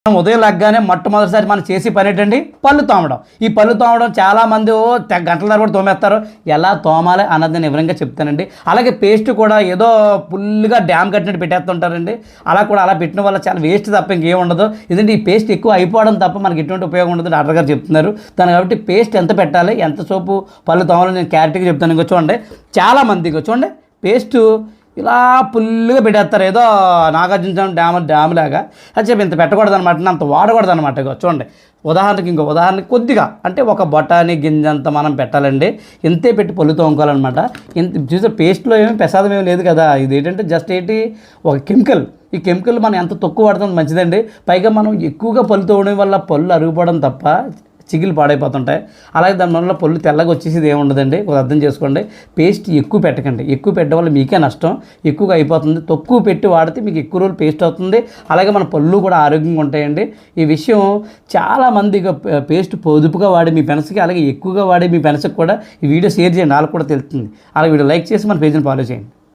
మనం ఉదయం లెగ్గానే మొట్టమొదటిసారి మనం చేసే పని ఏంటండి, పళ్ళు తోమడం. ఈ పళ్ళు తోమడం చాలామంది గంటల ధర కూడా తోమేస్తారు. ఎలా తోమాలి అన్నది నేను వివరంగా చెప్తానండి. అలాగే పేస్ట్ కూడా ఏదో ఫుల్గా డ్యామ్ కట్టినట్టు పెట్టేస్తుంటారండి. అలా పెట్టిన వల్ల చాలా వేస్ట్ తప్ప ఇంకేం ఉండదు. ఎందుకంటే ఈ పేస్ట్ ఎక్కువ అయిపోవడం తప్ప మనకి ఎటువంటి ఉపయోగం ఉండదు డాక్టర్ గారు చెప్తున్నారు. దాని కాబట్టి పేస్ట్ ఎంత పెట్టాలి, ఎంత సోపు పళ్ళు తోమాలో నేను క్లారిటీగా చెప్తాను. ఇంకో చూడండి, చాలామంది చూడండి పేస్టు ఇలా ఫుల్గా పెట్టేస్తారు, ఏదో నాగార్జున డ్యామ్ లాగా. అది చెప్పి ఇంత పెట్టకూడదు అనమాట, అంత వాడకూడదు అనమాట. చూడండి, ఉదాహరణకి కొద్దిగా అంటే ఒక బొటానీ గింజంత మనం పెట్టాలండి. ఇంతే పెట్టి పళ్ళు తోముకోవాలన్నమాట. ఇంత చూసే పేస్ట్లో ఏమీ ప్రసాదం ఏమి లేదు కదా, ఇది ఏంటంటే జస్ట్ ఒక కెమికల్. ఈ కెమికల్ మనం ఎంత తక్కువ వాడుతుంది మంచిదండి. పైగా మనం ఎక్కువగా పళ్ళు తోమడం వల్ల పళ్ళు అరిగిపోవడం తప్ప చిగులు పాడైపోతుంటాయి. అలాగే దానివల్ల పళ్ళు తెల్లగా వచ్చేసేది ఏముండదండి. అర్థం చేసుకోండి. పేస్ట్ ఎక్కువ పెట్టకండి, ఎక్కువ పెట్టడం వల్ల మీకే నష్టం, ఎక్కువగా అయిపోతుంది. తక్కువ పెట్టి వాడితే మీకు ఎక్కువ రోజులు పేస్ట్ అవుతుంది. అలాగే మన పళ్ళు కూడా ఆరోగ్యంగా ఉంటాయండి. ఈ విషయం చాలామంది పేస్ట్ పొదుపుగా వాడి మీ ఫ్రెండ్స్కి, అలాగే ఎక్కువగా వాడి మీ ఫ్రెండ్స్కి కూడా ఈ వీడియో షేర్ చేయండి, వాళ్ళకి కూడా తెలుస్తుంది. అలాగే వీడియో లైక్ చేసి మన పేజ్ని ఫాలో చేయండి.